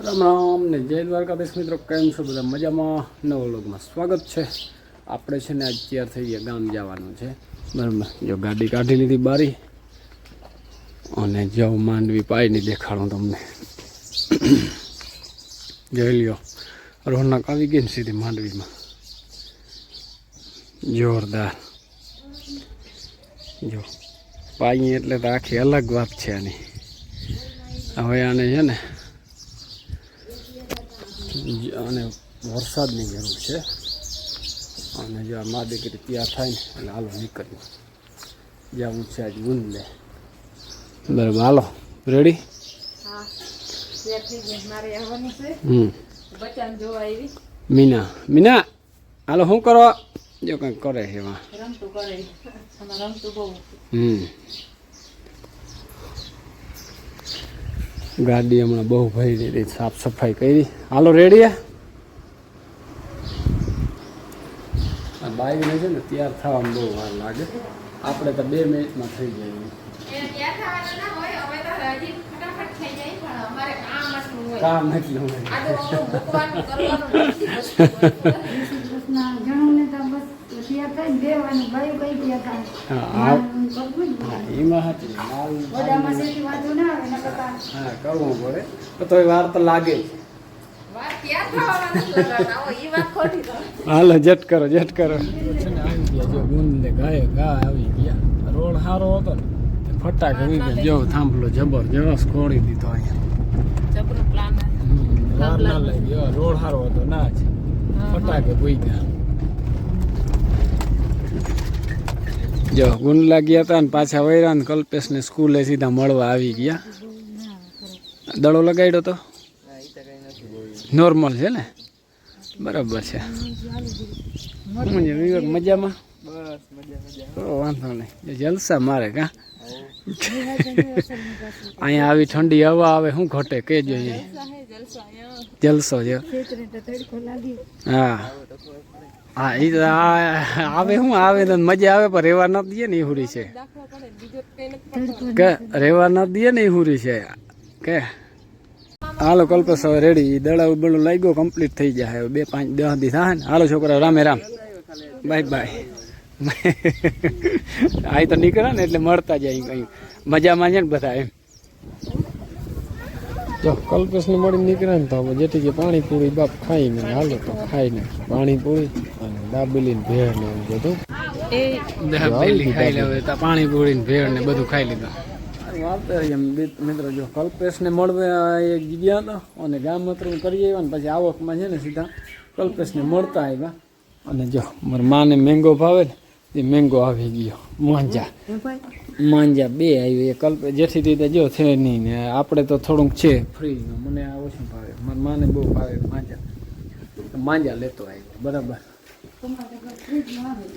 રામ રામ ને જય દ્વારકાધીશ મિત્રો, કેમ છો બધા? મજામાં? નવો વ્લોગમાં સ્વાગત છે. આપણે છે ને આજ તૈયાર થઈ ગયા, ગામ જવાનું છે બરાબર. જો ગાડી કાઢી લીધી બારી અને જો માંડવી પાઈને દેખાડું તમને. જોઈ લ્યો, રોનક આવી ગઈ ને સીધી માંડવીમાં, જોરદાર. જો પાઈ એટલે તો આખી અલગ વાત છે આની. હવે આને છે ને અને વરસાદની જરૂર છે. અને જો આ મા દીકરી તૈયાર થાય ને એટલે હાલો નીકળ્યું જ્યાં છે આજ ગુંદ લે. બરાબર, હાલો રેડી? મીના મીના હાલો, શું કરો? જો કંઈક કરે છે એમાં. ગાડી હમણાં બહુ ભરી દીધી, સાફ સફાઈ કરી. હાલો રેડી? આ બાઈને છે ને તૈયાર થવામાં બહુ વાર લાગે. આપણે તો 2 મિનિટમાં થઈ જાય. કામ એટલું કરવું પડે તો વાર તો લાગે જ. હાલો જટ કરો જટ કરો. છે ને આવી ગયા જો ગુંદ ને ગાય ગા આવી ગયા. રોડ સારો હતો ને ફટાક આવી ગયા. જો થાંભલો જબરજસ્ત ખોડી દીધો અહીંયા. ના લાગી, રોડ સારો હતો ના જ ફટાકે પોઈ ગયા. જો ગુંદ લાગ્યા હતા ને પાછા વૈરા ને કલ્પેશ ને સ્કૂલે સીધા મળવા આવી ગયા. દડો લગાડ્યો તો નોર્મલ છે ને? બરાબર છે. વિવેક મજામાં? વાંધો નહીં, જલસા મારે કા. અહીંયા આવી ઠંડી હવા આવે, શું ઘટે કેજો. જલસો છે. હા હા, એ તો આવે, શું આવે તો મજા આવે, પણ રેવા ના દઈએ ને એ હુરી છે કે રેવા ના દઈએ ને એ હુરી છે કે. હાલો કલ્પેશ હવે રેડી. દડાવ બળો લાગ્યો, કમ્પ્લીટ થઈ જાય. 2-5-10 દી થાય ને. હાલો છોકરા, રામે રામ, બાય બાય. આ તો નીકળે ને એટલે મળતા જાય કઈ મજામાં છે ને બધા એમ. જો કલ્પેશ ને મળી નીકળે ને તો જેથી કે પાણીપુરી બાપ ખાઈને હાલો તો ખાઈને પાણીપુરી અને દાબેલી ને ભેળ ને એવું બધું ખાઈ લે. પાણીપુરી ને ભેળ ને બધું ખાઈ લીધું. મિત્રો જો કલ્પેશ ને મળવા એક ગયા હતા અને ગામ મતરું કરી આવ્યા ને પછી આવકમાં છે ને સીધા કલ્પેશ ને મળતા આવ્યા. અને જો મારા માને મેંગો ભાવે ને એ મેંગો આવી ગયો. માંજા 2 આવ્યું. એ કલ્પેશ જેથી રીતે જો છે નહીં ને આપણે તો થોડુંક છે ફ્રી. મને આ ઓછું ભાવે, મારા માને બહુ ભાવે માંજા લેતો આવ્યો. બરાબર.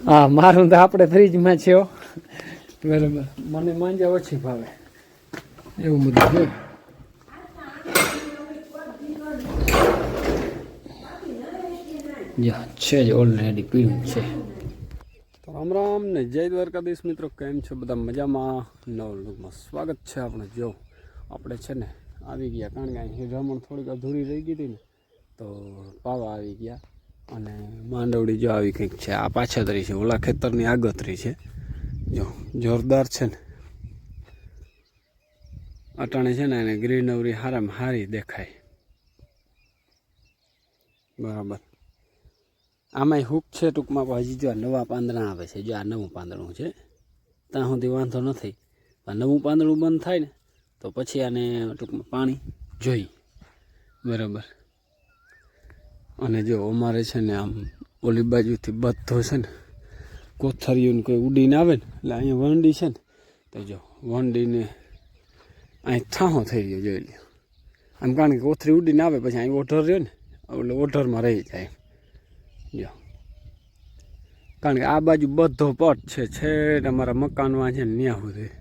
હા, મારું તો આપણે ફ્રીજમાં છે બરાબર. મને માંજા ઓછી ભાવે એવું બધું છે જ ઓલરેડી પીવું છે. તો રામ રામ ને જય દ્વારકાધીશ મિત્રો, કેમ છો બધા? મજામાં? નવ લોકમાં સ્વાગત છે આપણે. જો આપણે છે ને આવી ગયા, કારણ કે અહીં રમણ થોડીક અધૂરી રહી ગઈ હતી ને તો પાવા આવી ગયા. અને માંડવડી જો આવી કંઈક છે. આ પાછળતરી છે, ઓલા ખેતરની આગતરી છે. જો જોરદાર છે ને અટાણે છે ને એને ગ્રીનરી હારામાં હારી દેખાય. બરાબર. આમાંય હૂક છે ટૂંકમાં. હજી જો નવા પાંદડા આવે છે. જો આ નવું પાંદડું છે, ત્યાં સુધી વાંધો નથી. નવું પાંદડું બંધ થાય ને તો પછી આને ટૂંકમાં પાણી જોઈ. બરાબર. અને જો અમારે છે ને આમ ઓલી બાજુથી બધો છે ને કોથળીઓને કોઈ ઉડીને આવે ને એટલે અહીંયા વંડી છે ને તો જો વંડીને અહીં થાહો થઈ ગયો. જોઈ લ્યો આમ, કારણ કે કોથળી ઉડીને આવે પછી અહીં ઓઢર રહ્યો ને એટલે ઓઢરમાં રહી જાય. જો કારણ કે આ બાજુ બધો પટ છે અમારા મકાનમાં છે ને ત્યાં સુધી,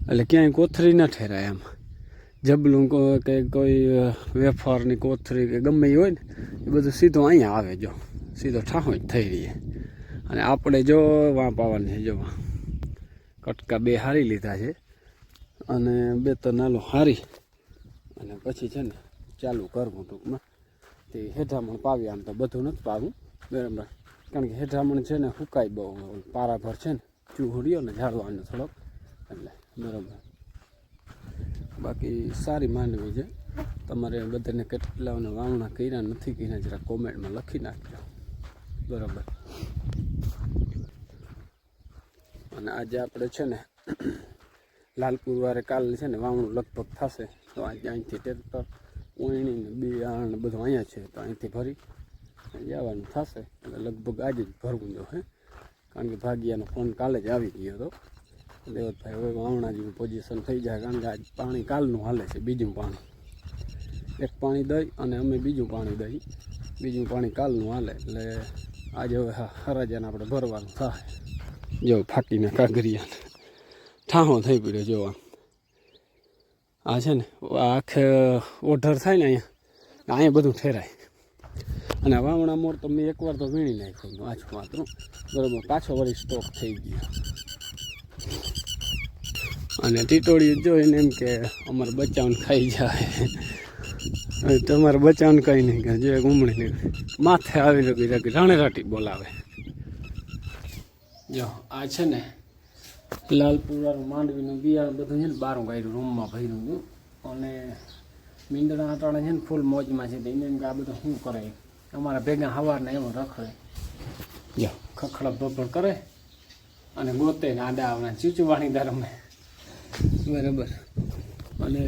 એટલે ક્યાંય કોથળી ન ઠેરાય. આમ જબલું કે કોઈ વેફરની કોથળી કે ગમે એ હોય ને એ બધું સીધું અહીંયા આવે. જો સીધો ઠાહો જ થઈ રહીએ. અને આપણે જો વાં પાવાની છે. જો કટકા 2 હારી લીધા છે અને 2 તો નાલો હારી અને પછી છે ને ચાલુ કરવું ટૂંકમાં. તે હેઠામણ પાવી, આમ તો બધું નથી પાવું બરાબર, કારણ કે હેઠામણ છે ને સુકાય બહુ, પારાભર છે ને ચૂહર્યો ને ઝાડવાનો થોડોક એટલે બરાબર. બાકી સારી માંડવી છે. તમારે બધાને કેટલાઓને વાવણા કર્યા નથી કર્યા જરા કોમેન્ટમાં લખી નાખજો બરાબર. અને આજે આપણે છે ને લાલપુર વારે કાલે છે ને વાવણું લગભગ થશે, તો આજે અહીંથી ટ્રેક્ટર ઉણીને બિયારણ બધું અહીંયા છે, તો અહીંથી ભરી જવાનું થશે. એટલે લગભગ આજે જ ભરવું જો હે, કારણ કે ભાગ્યાનો ફોન કાલે જ આવી ગયો હતો. દેવતભાઈ હવે વાવણા જેવું પોઝિશન થઈ જાય, કારણ કે આજ પાણી કાલનું હાલે છે, બીજું પાણી એક પાણી દઈ અને અમે બીજું પાણી દઈ, બીજું પાણી કાલનું હાલે. એટલે આજે હવે હરાજાને આપણે ભરવાનું થાય. જો ફાટીને કાગરિયાને ઠાહો થઈ પડ્યો જો આ છે ને આખે ઓઢર થાય ને અહીંયા બધું ઠેરાય. અને વાવણા મોર તો મેં એકવાર તો વીણી નાખ્યું આછું માત્ર બરાબર, પાછો વળી સ્ટોક થઈ ગયો. અને ટીટોળી જોઈને એમ કે અમારે બચાવને ખાઈ જાય, તમારે બચાવને કંઈ નહીં કરે, જો ઉમળી માથે આવી રગી રાણેરાટી બોલાવે. જો આ છે ને લાલપુરાનું માંડવીનું બિયારણ બધું છે ને બારું કાઢ્યું, રૂમમાં ભર્યું હતું. અને મીંદડા અટાણે છે ને ફૂલ મોજમાં છે, એને એમ કે આ બધું શું કરે, અમારા ભેગા હવારને એમાં રખડે, જો ખખડા બપડ કરે અને ગોતે ને આડા આવના ચૂચવાણી દારમે બરાબર. અને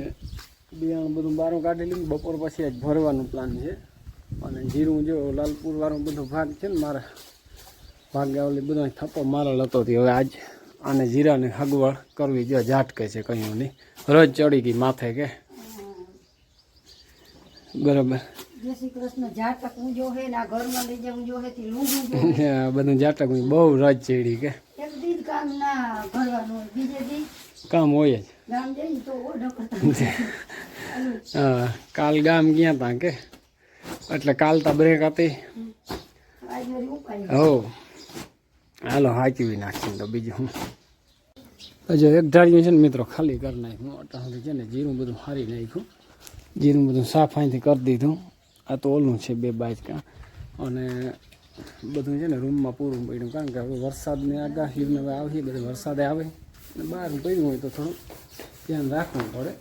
બિયારણ બધું બારું કાઢી લીધું, બપોર પછી જ ભરવાનું પ્લાન છે. અને જીરું જો લાલપુર વાળું બધો ભાગ છે ને મારા ભાગે ઓલી બધો થપ્પો મારેલ હતો, હવે આજ આને જીરાને હગવડ કરવી જો ઝાટકે છે કંઈ નહીં, રોજ ચડી ગઈ માથે કે બરાબર. બધું ઝાટક બહુ રોજ ચડી કે કામ હોય જ. હા કાલ ગામ ગયા તા કે એટલે કાલ તા બ્રેક હતી. હો હાલો હાચવી નાખીએ તો બીજું હું. હજુ એક ઢાળીયું છે ને મિત્રો ખાલી કરી નાખ્યું, અટાણું છે ને જીરું બધું હારી નાખ્યું, જીરું બધું સાફ અહીંથી કરી દીધું. આ તો ઓલું છે 2 બાજકા, અને બધું છે ને રૂમમાં પૂરું પડ્યું, કારણ કે હવે વરસાદની આગાહીને હવે આવી બધે વરસાદે આવે ને બહાર પડ્યું હોય તો થોડું ધ્યાન રાખવું પડે.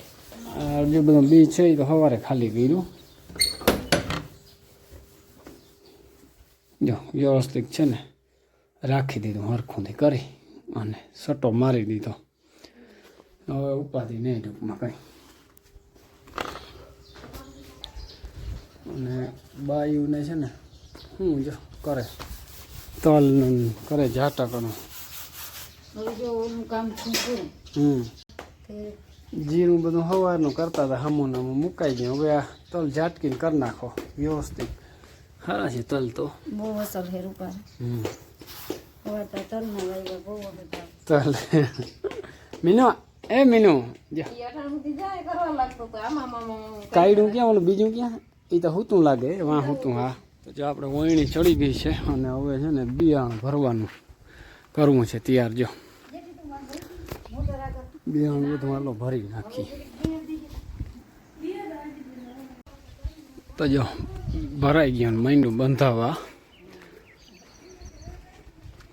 આ જે બધું બીજ છે એ તો સવારે ખાલી કર્યું. જો વ્યવસ્થિત છે ને રાખી દીધું હરખુંથી કરી અને સટ્ટો મારી દીધો. હવે ઉપાધિ નહીં ટૂંકમાં કંઈ. અને બાયુને છે ને શું જો કરે તલ કરે ઝાટકનું. જીરું બધું સવારનું કરતા હતા, હમું નમું મુકાઈ ગયું. હવે આ તલ ઝાટકીને કરી નાખો વ્યવસ્થિત. હા છે તલ તો બહુ અસર છે રૂપા. તલ મીનુ એ મીનુ કાયડું ક્યાં ઓલું બીજું ક્યાં એ તો હુતું લાગે વાં હુતું. હા તો જો આપણે વોયણી ચડી ગઈ છે અને હવે છે ને બિયારણ ભરવાનું કરવું છે તૈયાર. જો બિયારણ બધું આલો ભરી નાખી તો જો ભરાઈ ગયું માંડ્યું બંધાવા.